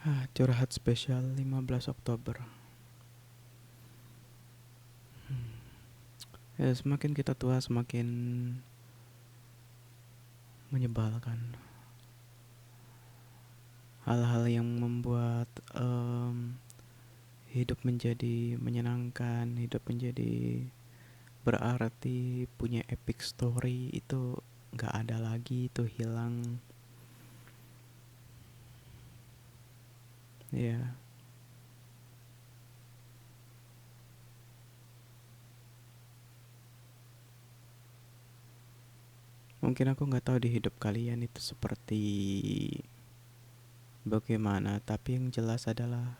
Curhat spesial 15 Oktober. Ya, semakin kita tua semakin menyebalkan. Hal-hal yang membuat hidup menjadi menyenangkan, hidup menjadi berarti, punya epic story itu nggak ada lagi, itu hilang. Ya, mungkin aku nggak tahu di hidup kalian itu seperti bagaimana, tapi yang jelas adalah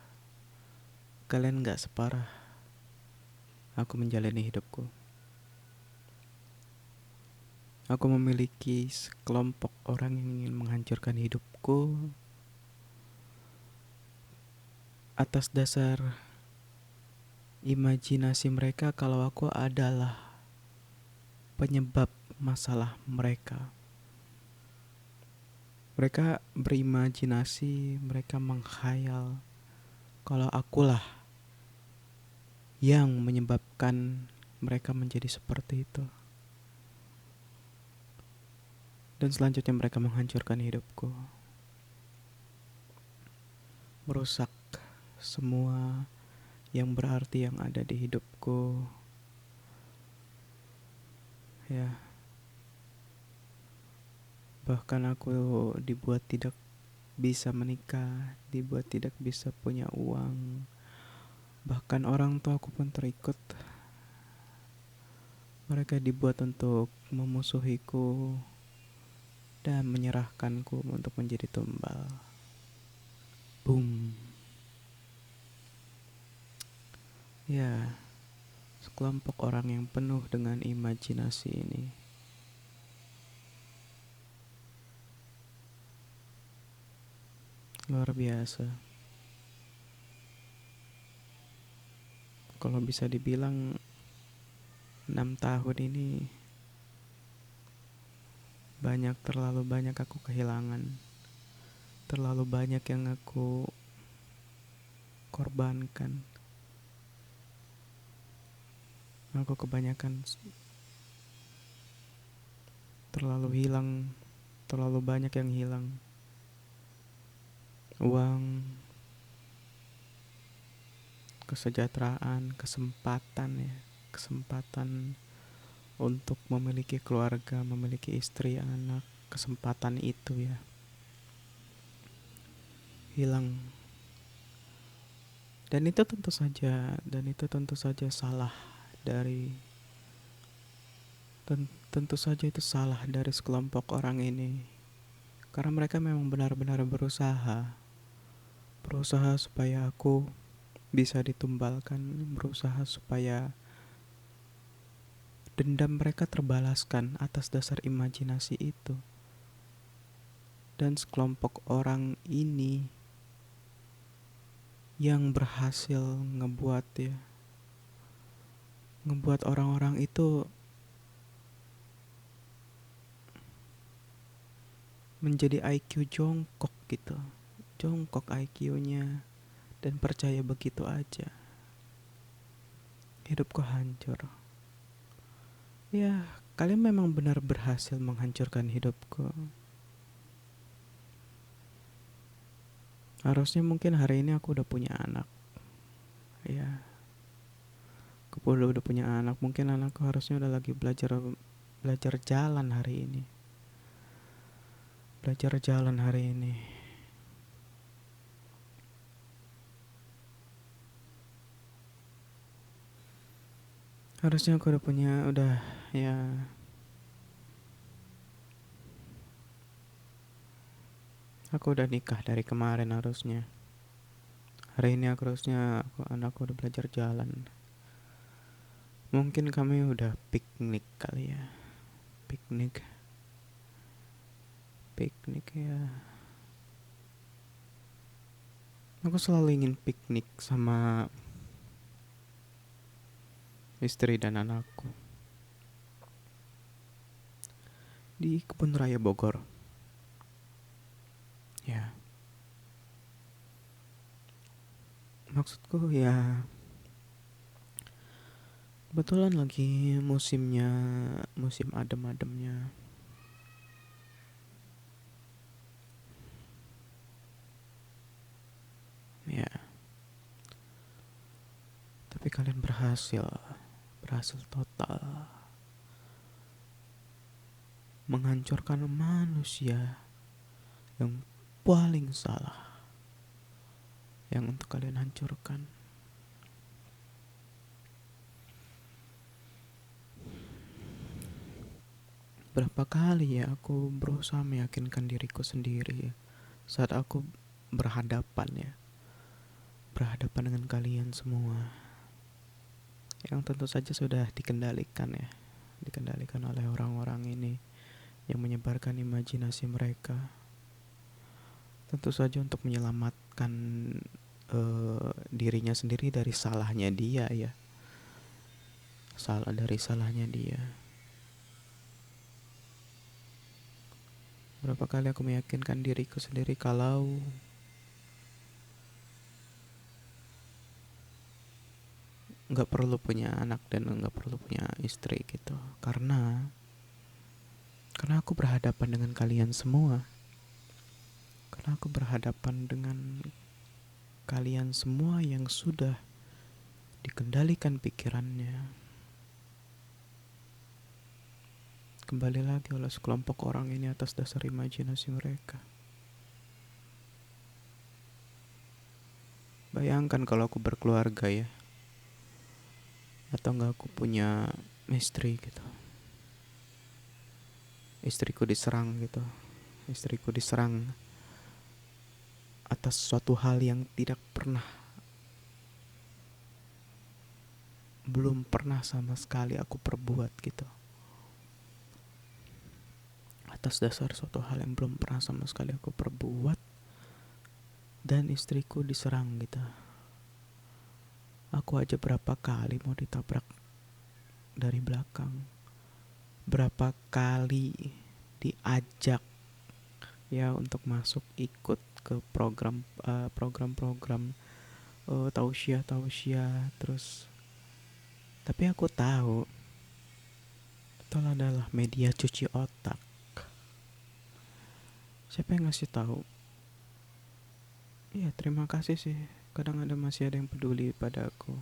kalian nggak separah aku menjalani hidupku. Aku memiliki sekelompok orang yang ingin menghancurkan hidupku atas dasar imajinasi mereka kalau aku adalah penyebab masalah mereka. Mereka berimajinasi, mereka menghayal kalau akulah yang menyebabkan mereka menjadi seperti itu. Dan selanjutnya mereka menghancurkan hidupku, merusak semua yang berarti yang ada di hidupku. Ya, bahkan aku dibuat tidak bisa menikah, dibuat tidak bisa punya uang. Bahkan orang tuaku pun terikut. Mereka dibuat untuk memusuhiku dan menyerahkanku untuk menjadi tumbal. Boom. Ya, sekelompok orang yang penuh dengan imajinasi ini. Luar biasa. Kalau bisa dibilang 6 tahun ini terlalu banyak aku kehilangan. Terlalu banyak yang aku korbankan. Aku kebanyakan terlalu hilang, terlalu banyak yang hilang. Uang, kesejahteraan, kesempatan untuk memiliki keluarga, memiliki istri, anak, kesempatan itu ya hilang. Dan itu tentu saja salah dari tentu saja itu salah dari sekelompok orang ini. Karena mereka memang benar-benar berusaha supaya aku bisa ditumbalkan, berusaha supaya dendam mereka terbalaskan atas dasar imajinasi itu. Dan sekelompok orang ini yang berhasil ngebuat orang-orang itu menjadi IQ jongkok gitu. Jongkok IQ-nya dan percaya begitu aja. Hidupku hancur. Ya, kalian memang benar berhasil menghancurkan hidupku. Harusnya mungkin hari ini aku udah punya anak. Ya, aku udah punya anak. Mungkin anakku harusnya udah lagi belajar belajar jalan hari ini. Belajar jalan hari ini. Harusnya aku udah ya. Aku udah nikah dari kemarin harusnya. Hari ini anakku udah belajar jalan. Mungkin kami udah piknik kali ya. Piknik. Piknik ya. Aku selalu ingin piknik sama istri dan anakku di kebun raya Bogor. Ya, Maksudku ya, kebetulan lagi musimnya, musim adem-ademnya. Ya, tapi kalian berhasil, berhasil total menghancurkan manusia yang paling salah yang untuk kalian hancurkan. Berapa kali ya aku berusaha meyakinkan diriku sendiri saat aku berhadapan ya, berhadapan dengan kalian semua yang tentu saja sudah dikendalikan ya, dikendalikan oleh orang-orang ini yang menyebarkan imajinasi mereka, tentu saja untuk menyelamatkan dirinya sendiri dari salahnya dia ya, salah dari salahnya dia. Berapa kali aku meyakinkan diriku sendiri kalau nggak perlu punya anak dan nggak perlu punya istri gitu, karena aku berhadapan dengan kalian semua, karena aku berhadapan dengan kalian semua yang sudah dikendalikan pikirannya kembali lagi oleh sekelompok orang ini atas dasar imajinasi mereka. Bayangkan kalau aku berkeluarga ya, atau nggak aku punya istri gitu, istriku diserang gitu, istriku diserang atas suatu hal yang tidak pernah, belum pernah sama sekali aku perbuat gitu, atas dasar suatu hal yang belum pernah sama sekali aku perbuat, dan istriku diserang gitu. Aku aja berapa kali mau ditabrak dari belakang, berapa kali diajak ya untuk masuk ikut ke program-program tausiah terus, tapi aku tahu itu adalah media cuci otak. Siapa yang ngasih tahu? Ya terima kasih sih, kadang masih ada yang peduli pada aku.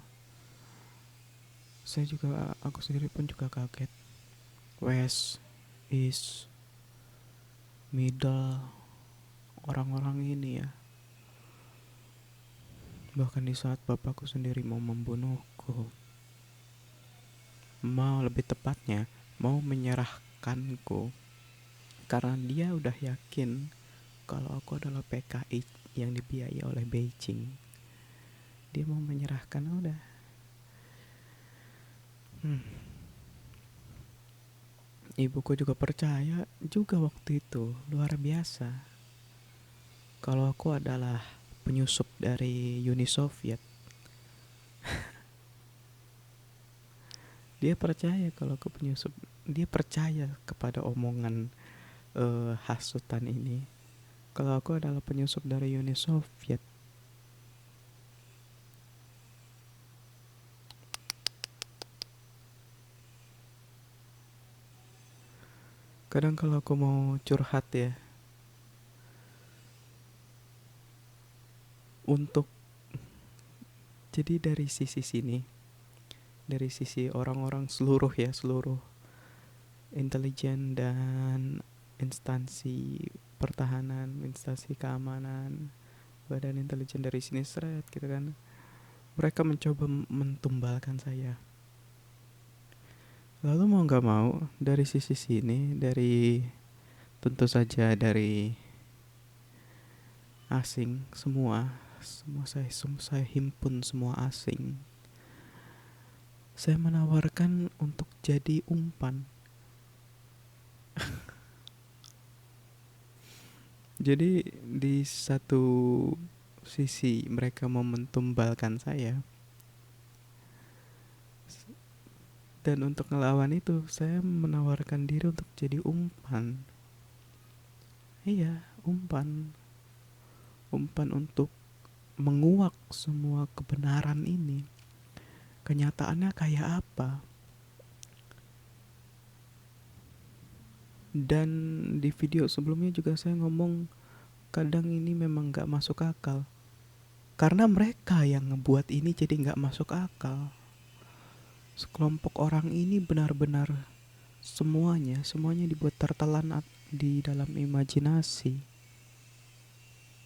Saya juga, aku sendiri pun juga kaget. West, East, Middle, orang-orang ini ya, bahkan di saat bapakku sendiri mau membunuhku, mau lebih tepatnya mau menyerahkanku, karena dia udah yakin kalau aku adalah PKI yang dibiayai oleh Beijing. Dia mau menyerahkan, udah. Ibuku juga percaya juga waktu itu, luar biasa, kalau aku adalah penyusup dari Uni Soviet. Dia percaya kalau aku penyusup, dia percaya kepada omongan hasutan ini, kalau aku adalah penyusup dari Uni Soviet. Kadang kalau aku mau curhat ya, untuk, jadi dari sisi sini, dari sisi orang-orang seluruh ya, seluruh intelijen dan instansi pertahanan, instansi keamanan, badan intelijen dari sini seret gitu kan, mereka mencoba mentumbalkan saya. Lalu mau nggak mau dari sisi sini, dari, tentu saja dari asing semua, saya himpun semua asing. Saya menawarkan untuk jadi umpan. Jadi di satu sisi mereka mau mentumbalkan saya, dan untuk ngelawan itu saya menawarkan diri untuk jadi umpan. Iya, umpan. Umpan untuk menguak semua kebenaran ini, kenyataannya kayak apa. Dan di video sebelumnya juga saya ngomong, kadang ini memang gak masuk akal. Karena mereka yang ngebuat ini jadi gak masuk akal. Sekelompok orang ini benar-benar semuanya dibuat tertelan di dalam imajinasi,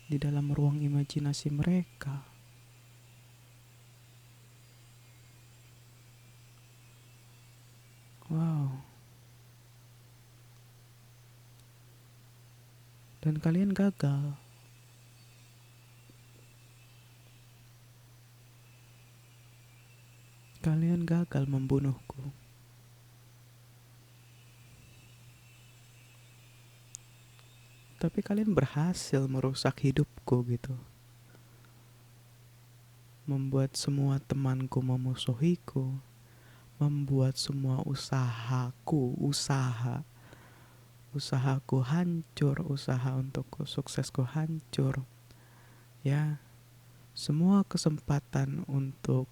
di dalam ruang imajinasi mereka. Wow. Dan kalian gagal. Kalian gagal membunuhku. Tapi kalian berhasil merusak hidupku gitu. Membuat semua temanku memusuhiku. Membuat semua usahaku hancur, usaha untuk suksesku hancur. Ya, semua kesempatan untuk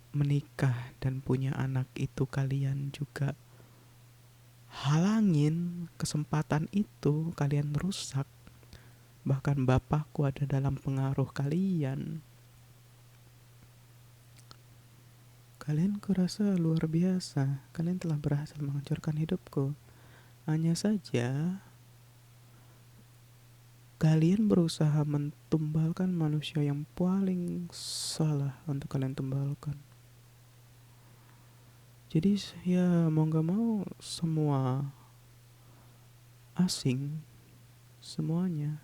menikah dan punya anak itu kalian juga halangin. Kesempatan itu kalian rusak. Bahkan bapakku ada dalam pengaruh kalian. Kalian kurasa luar biasa. Kalian telah berhasil menghancurkan hidupku. Hanya saja kalian berusaha mentumbalkan manusia yang paling salah untuk kalian tumbalkan. Jadi ya mau gak mau semua asing, semuanya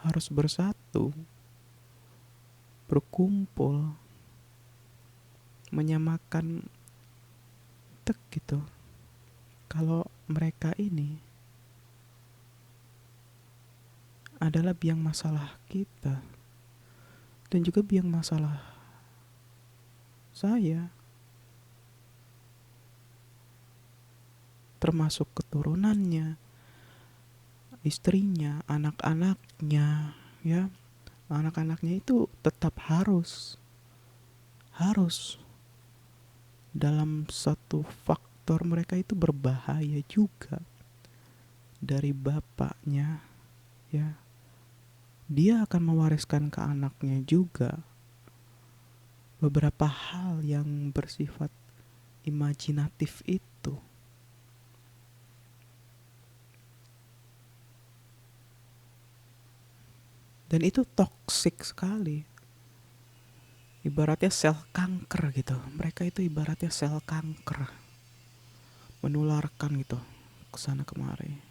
harus bersatu, berkumpul, menyamakan gitu. Kalau mereka ini adalah biang masalah kita dan juga biang masalah saya, termasuk keturunannya, istrinya, anak-anaknya, ya. Anak-anaknya itu tetap harus dalam satu faktor mereka itu berbahaya juga dari bapaknya, ya. Dia akan mewariskan ke anaknya juga beberapa hal yang bersifat imajinatif itu. Dan itu toksik sekali. Ibaratnya sel kanker gitu. Mereka itu ibaratnya sel kanker. Menularkan gitu kesana kemari.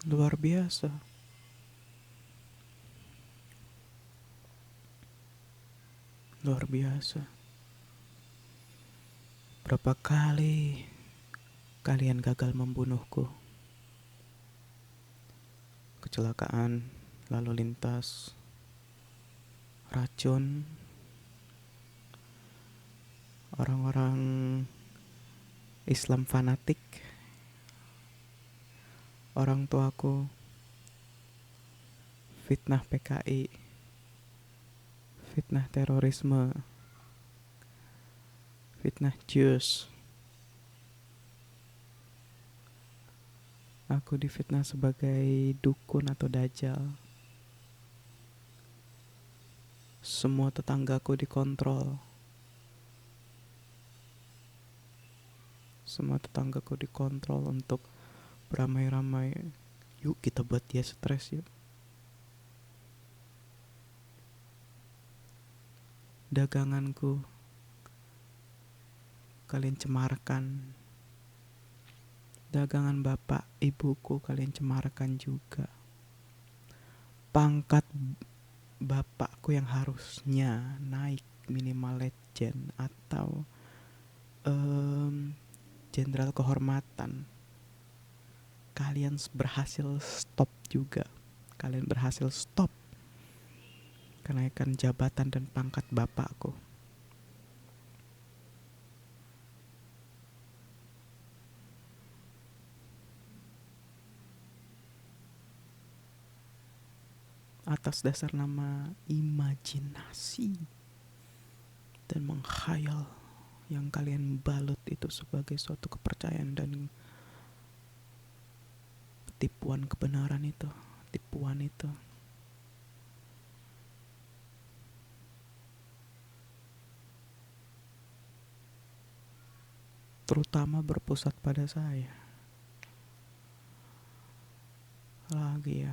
Luar biasa. Luar biasa. Berapa kali kalian gagal membunuhku? Kecelakaan, lalu lintas, racun, orang-orang Islam fanatik, orang tuaku, fitnah PKI, fitnah terorisme, fitnah Jus. Aku difitnah sebagai dukun atau dajjal. Semua tetanggaku dikontrol. Semua tetanggaku dikontrol untuk beramai-ramai. Yuk kita buat dia stres yuk. Daganganku kalian cemarkan. Dagangan bapak ibuku kalian cemarkan juga. Pangkat bapakku yang harusnya naik minimal legend atau jenderal kehormatan, kalian berhasil stop juga. Kalian berhasil stop kenaikan jabatan dan pangkat bapakku. Atas dasar nama imajinasi dan menghayal yang kalian balut itu sebagai suatu kepercayaan dan tipuan kebenaran itu, tipuan itu. Terutama berpusat pada saya. Lagi ya.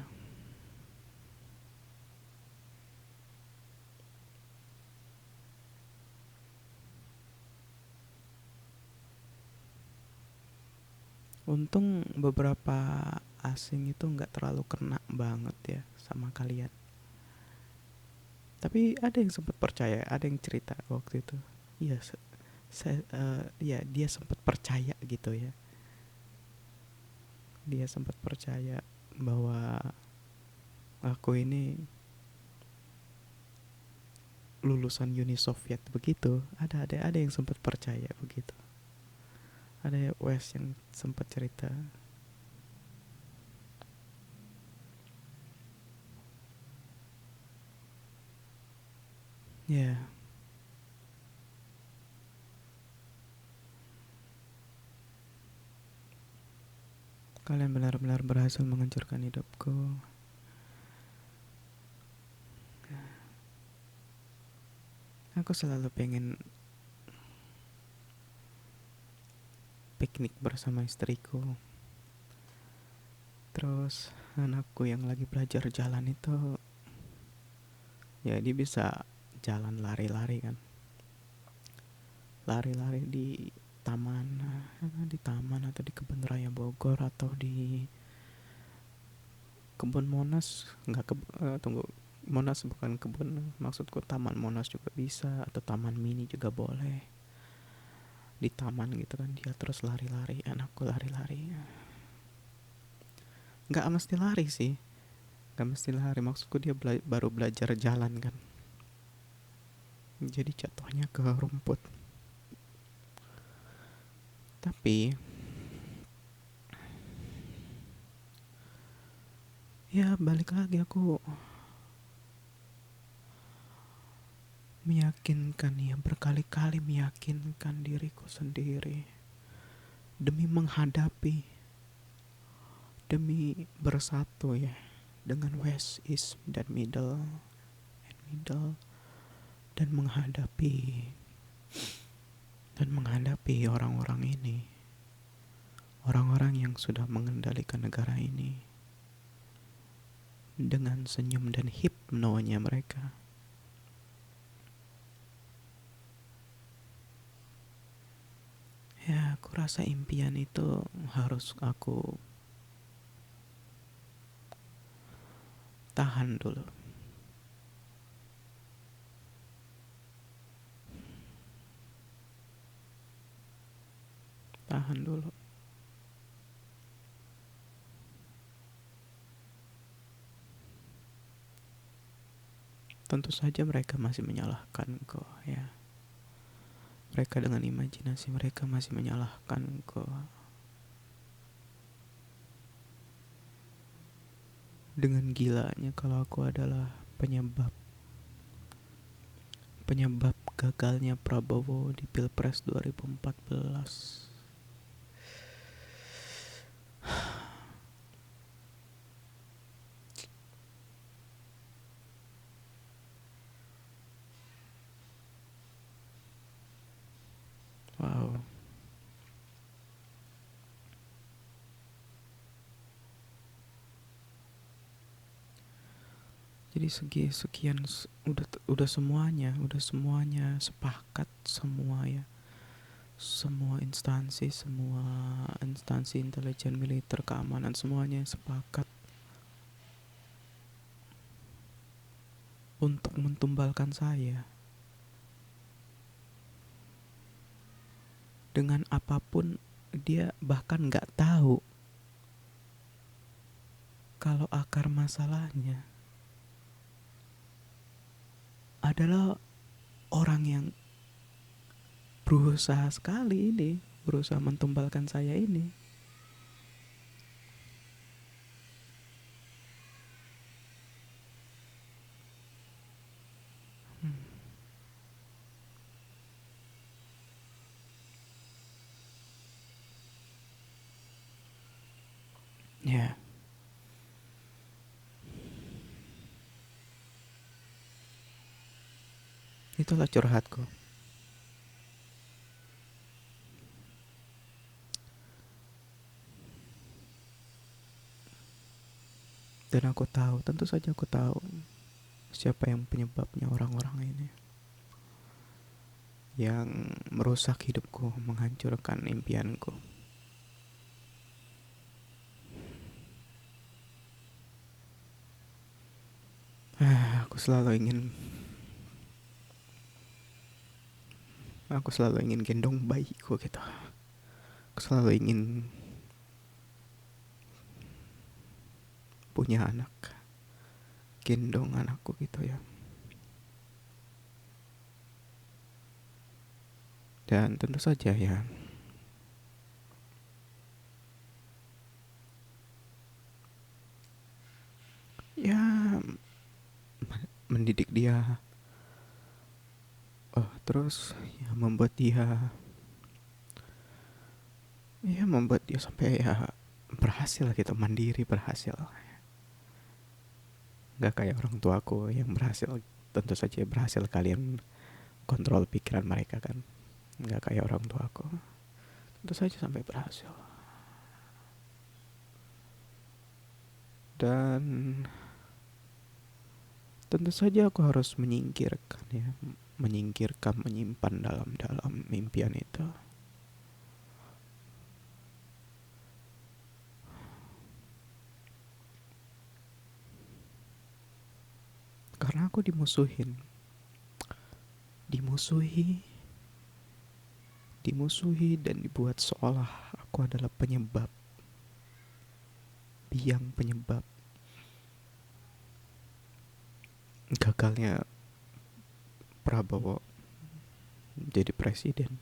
Untung beberapa asing itu nggak terlalu kena banget ya sama kalian. Tapi ada yang sempat percaya, ada yang cerita waktu itu. Iya, ya dia sempat percaya gitu ya. Dia sempat percaya bahwa aku ini lulusan Uni Soviet begitu. Ada yang sempat percaya begitu. Ada Wes yang sempat cerita. Ya, kalian benar-benar berhasil menghancurkan hidupku. Aku selalu pengen piknik bersama istriku. Terus anakku yang lagi belajar jalan itu, ya dia bisa jalan lari-lari kan. Lari-lari di taman atau di kebun raya Bogor atau di kebun Monas. Tunggu, Monas bukan kebun, maksudku taman Monas juga bisa, atau taman mini juga boleh. Di taman gitu kan dia terus lari-lari, anakku lari-lari. Nggak mesti lari sih, nggak mesti lari, maksudku dia baru belajar jalan kan, jadi jatuhnya ke rumput. Tapi ya balik lagi, aku meyakinkan, ya berkali-kali meyakinkan diriku sendiri demi menghadapi, demi bersatu ya dengan West, East dan Middle, dan menghadapi orang-orang ini, orang-orang yang sudah mengendalikan negara ini dengan senyum dan hipnonya mereka. Ya, aku rasa impian itu harus aku tahan dulu. Tahan dulu. Tentu saja mereka masih menyalahkanku ya. Mereka dengan imajinasi mereka masih menyalahkanku. Dengan gilanya kalau aku adalah penyebab gagalnya Prabowo di Pilpres 2014. Wow. Jadi sekian udah semuanya sepakat semua ya. Semua instansi intelijen, militer, keamanan, semuanya sepakat untuk mentumbalkan saya dengan apapun. Dia bahkan nggak tahu kalau akar masalahnya adalah orang yang berusaha sekali ini, berusaha mentumbalkan saya ini. Ya, itulah curhatku. Dan aku tahu, tentu saja aku tahu siapa yang penyebabnya, orang-orang ini yang merusak hidupku, menghancurkan impianku. Aku selalu ingin aku selalu ingin gendong bayiku gitu. Aku selalu ingin punya anak, gendong anakku gitu ya. Dan tentu saja ya, ya mendidik dia, terus ya membuat dia sampai ya berhasil gitu, mandiri, berhasil. Gak kayak orang tuaku yang berhasil, tentu saja berhasil kalian kontrol pikiran mereka kan. Gak kayak orang tuaku, tentu saja sampai berhasil. Dan tentu saja aku harus menyingkirkan ya, menyimpan dalam impian itu. Karena aku dimusuhi, dan dibuat seolah aku adalah penyebab gagalnya Prabowo jadi presiden.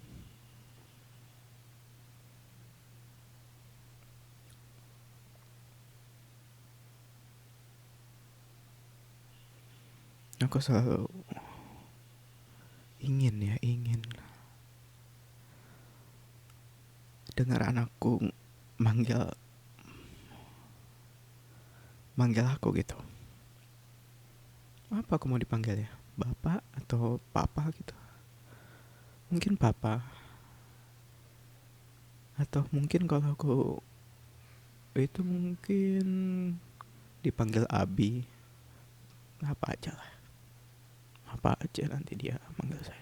Aku selalu ingin dengar anakku manggil manggil aku gitu. Apa aku mau dipanggil ya? Bapak atau papa gitu? Mungkin papa, atau mungkin kalau aku itu mungkin dipanggil Abi. Apa aja lah, apa aja nanti dia manggil saya.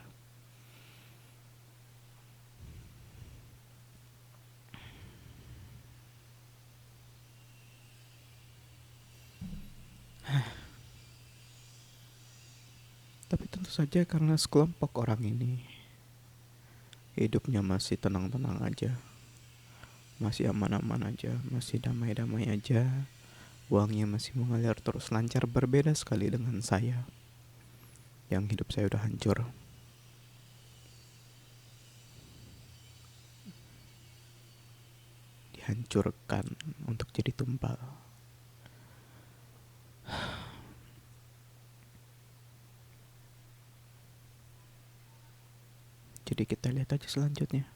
Tapi tentu saja karena sekelompok orang ini hidupnya masih tenang-tenang aja, masih aman-aman aja, masih damai-damai aja, uangnya masih mengalir terus lancar, berbeda sekali dengan saya yang hidup saya udah hancur, dihancurkan untuk jadi tumpal. Jadi kita lihat aja selanjutnya.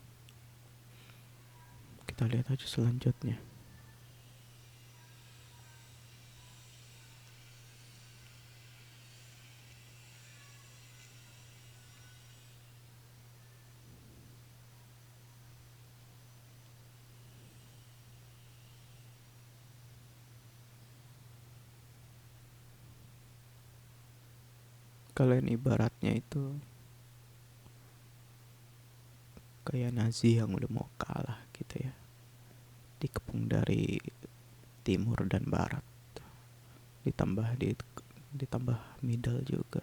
Kalian ibaratnya itu kayak Nazi yang udah mau kalah gitu ya, dikepung dari timur dan barat, ditambah ditambah middle juga.